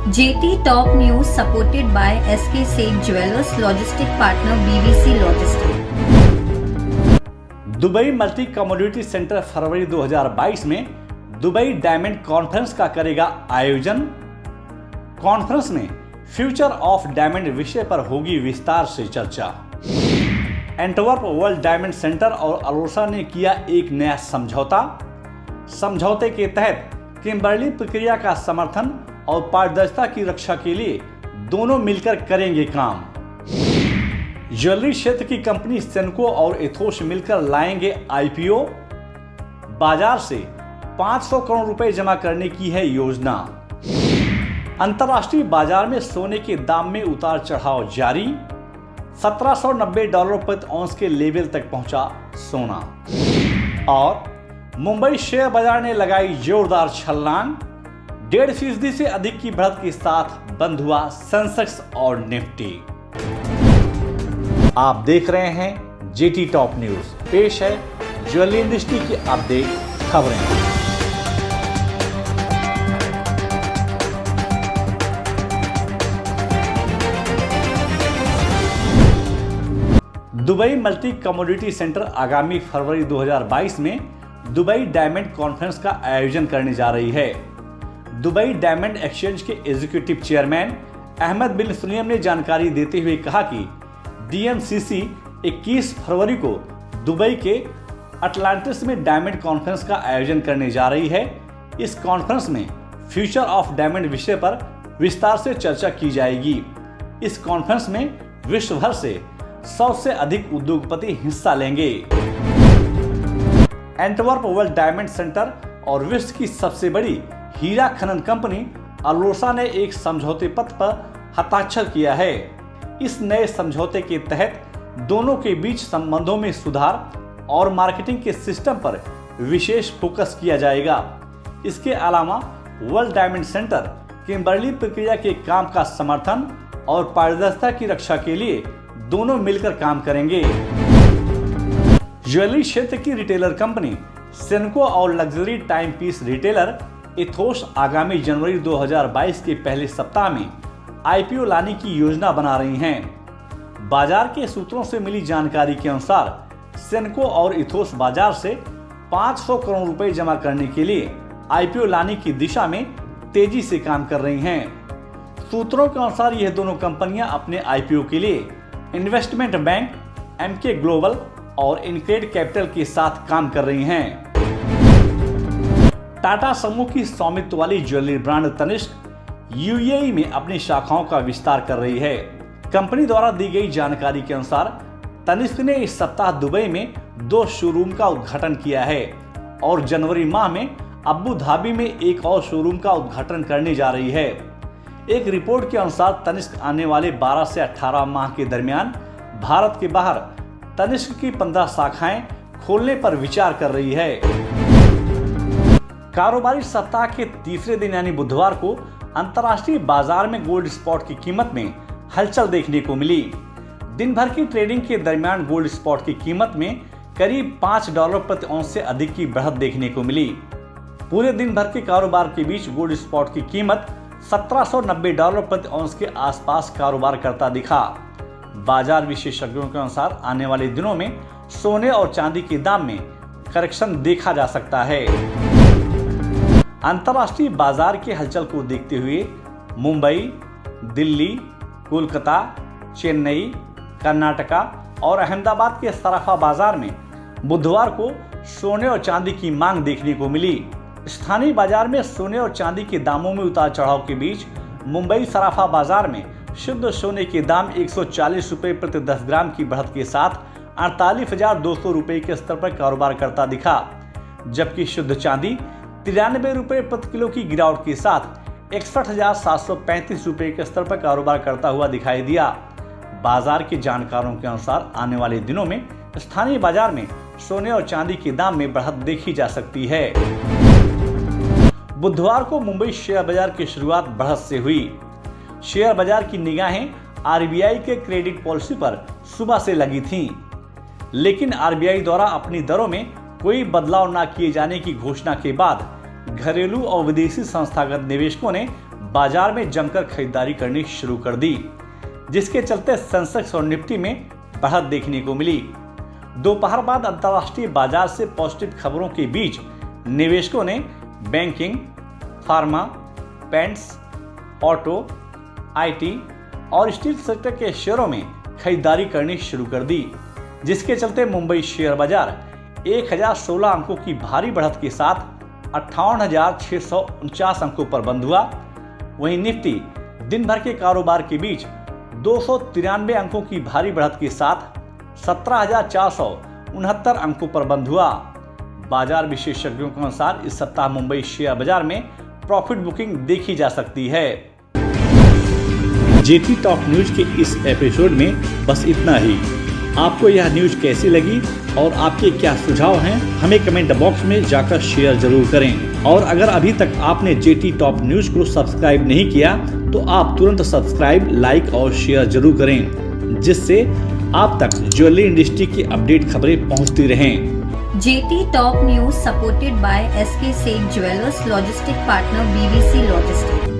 JT Top News supported by SK Seth Jewelers Logistic Partner BBC Logistics। Dubai multi commodity centre फरवरी 2022 में Dubai diamond conference का करेगा आयोजन। Conference में future of diamond विषय पर होगी विस्तार से चर्चा। एंटवर्प वर्ल्ड डायमंड सेंटर और अलोसा ने किया एक नया समझौता। समझौते के तहत किम्बर्ली प्रक्रिया का समर्थन और पारदर्शिता की रक्षा के लिए दोनों मिलकर करेंगे काम। ज्वेलरी क्षेत्र की कंपनी सेनको और एथोस मिलकर लाएंगे IPO। बाजार से 500 करोड़ रुपए जमा करने की है योजना। अंतर्राष्ट्रीय बाजार में सोने के दाम में उतार चढ़ाव जारी। $1790 प्रति औंस के लेवल तक पहुंचा सोना। और मुंबई शेयर बाजार ने लगाई जोरदार छलांग। 1.5% से अधिक की बढ़त के साथ बंद हुआ सेंसेक्स और निफ्टी। आप देख रहे हैं JT टॉप न्यूज। पेश है ज्वेलरी इंडस्ट्री की अपडेट खबरें। दुबई मल्टी कमोडिटी सेंटर आगामी फरवरी 2022 में दुबई डायमंड कॉन्फ्रेंस का आयोजन करने जा रही है। दुबई डायमंड एक्सचेंज के एग्जीक्यूटिव चेयरमैन अहमद बिन सुलेम ने जानकारी देते हुए कहा कि DMCC 21 फरवरी को दुबई के अटलांटिस में डायमंड कॉन्फ्रेंस का आयोजन करने जा रही है। इस कॉन्फ्रेंस में फ्यूचर ऑफ डायमंड विषय पर विस्तार से चर्चा की जाएगी। इस कॉन्फ्रेंस में विश्व भर से 100 से अधिक उद्योगपति हिस्सा लेंगे। एंटवर्प वर्ल्ड डायमंड सेंटर और विश्व की सबसे बड़ी हीरा खनन कंपनी अलोसा ने एक समझौते पत्र पर हस्ताक्षर किया है। इस नए समझौते के तहत दोनों के बीच संबंधों में सुधार और मार्केटिंग के सिस्टम पर विशेष फोकस किया जाएगा। इसके अलावा वर्ल्ड डायमंड सेंटर किम्बर्ली प्रक्रिया के काम का समर्थन और पारदर्शिता की रक्षा के लिए दोनों मिलकर काम करेंगे। ज्वेलरी क्षेत्र की रिटेलर कंपनी सेनको और luxury timepiece retailer Ethos आगामी जनवरी 2022 के पहले सप्ताह में IPO लाने की योजना बना रही हैं। बाजार के सूत्रों से मिली जानकारी के अनुसार सेनको और एथोस बाजार से 500 करोड़ रुपए जमा करने के लिए IPO लाने की दिशा में तेजी से काम कर रही हैं। सूत्रों के अनुसार यह दोनों कंपनियां अपने IPO के लिए इन्वेस्टमेंट बैंक MK ग्लोबल और इनक्रेड कैपिटल के साथ काम कर रही हैं। टाटा समूह की स्वामित्व वाली ज्वेलरी ब्रांड तनिष्क UAE में अपनी शाखाओं का विस्तार कर रही है। कंपनी द्वारा दी गई जानकारी के अनुसार तनिष्क ने इस सप्ताह दुबई में 2 शोरूम का उद्घाटन किया है और जनवरी माह में अबू धाबी में एक और शोरूम का उद्घाटन करने जा रही है। एक रिपोर्ट के अनुसार तनिष्क आने वाले 12 से 18 माह के दरमियान भारत के बाहर तनिष्क की 15 शाखाएं खोलने पर विचार कर रही है। कारोबारी सप्ताह के तीसरे दिन यानी बुधवार को अंतर्राष्ट्रीय बाजार में गोल्ड स्पॉट की कीमत में हलचल देखने को मिली। दिन भर की ट्रेडिंग के दरमियान गोल्ड स्पॉट की कीमत में करीब $5 प्रति औंस से अधिक की बढ़त देखने को मिली। पूरे दिन भर के कारोबार के बीच गोल्ड स्पॉट की कीमत $1790 प्रति औंस के आसपास कारोबार करता दिखा। बाजार विशेषज्ञों के अनुसार आने वाले दिनों में सोने और चांदी के दाम में करेक्शन देखा जा सकता है। अंतर्राष्ट्रीय बाजार के हलचल को देखते हुए मुंबई, दिल्ली, कोलकाता, चेन्नई, कर्नाटका और अहमदाबाद के सराफा बाजार में बुधवार को सोने और चांदी की मांग देखने को मिली। स्थानीय बाजार में सोने और चांदी के दामों में उतार चढ़ाव के बीच मुंबई सराफा बाजार में शुद्ध सोने के दाम 140 रुपए प्रति 10 ग्राम की बढ़त के साथ 48,200 रुपए के स्तर पर कारोबार करता दिखा, जबकि शुद्ध चांदी 93 रुपए प्रति किलो की गिरावट के साथ 61,735 रुपए के स्तर पर कारोबार करता हुआ दिखाई दिया। बाजार के जानकारों के अनुसार आने वाले दिनों में स्थानीय बाजार में सोने और चांदी के दाम में बढ़त देखी जा सकती है। बुधवार को मुंबई शेयर बाजार की शुरुआत बढ़त से हुई। शेयर बाजार की निगाहें RBI के क्रेडिट पॉलिसी पर सुबह से लगी थीं, लेकिन RBI द्वारा अपनी दरों में कोई बदलाव न किए जाने की घोषणा के बाद घरेलू और विदेशी संस्थागत निवेशकों ने बाजार में जमकर खरीदारी करनी शुरू कर दी, जिसके चलते सेंसेक्स और निफ्टी में बढ़त देखने को मिली। दोपहर बाद अंतर्राष्ट्रीय बाजार से पॉजिटिव खबरों के बीच निवेशकों ने banking, pharma, paints, auto, IT और स्टील सेक्टर के शेयरों में खरीदारी करनी शुरू कर दी, जिसके चलते मुंबई शेयर बाजार 1016 अंकों की भारी बढ़त के साथ 58,649 अंकों पर बंद हुआ। वहीं निफ्टी दिन भर के कारोबार के बीच 293 अंकों की भारी बढ़त के साथ 17,469 अंकों पर बंद हुआ। बाजार विशेषज्ञों के अनुसार इस सप्ताह मुंबई शेयर बाजार में प्रॉफिट बुकिंग देखी जा सकती है। जेटी टॉप न्यूज के इस एपिसोड में बस इतना ही। आपको यह न्यूज कैसी लगी और आपके क्या सुझाव हैं, हमें कमेंट बॉक्स में जाकर शेयर जरूर करें। और अगर अभी तक आपने जेटी टॉप न्यूज को सब्सक्राइब नहीं किया तो आप तुरंत सब्सक्राइब, लाइक और शेयर जरूर करें, जिससे आप तक ज्वेलरी इंडस्ट्री की अपडेट खबरें पहुंचती रहें। JT Top News supported by SK Seth Jewelers Logistic Partner BVC Logistics.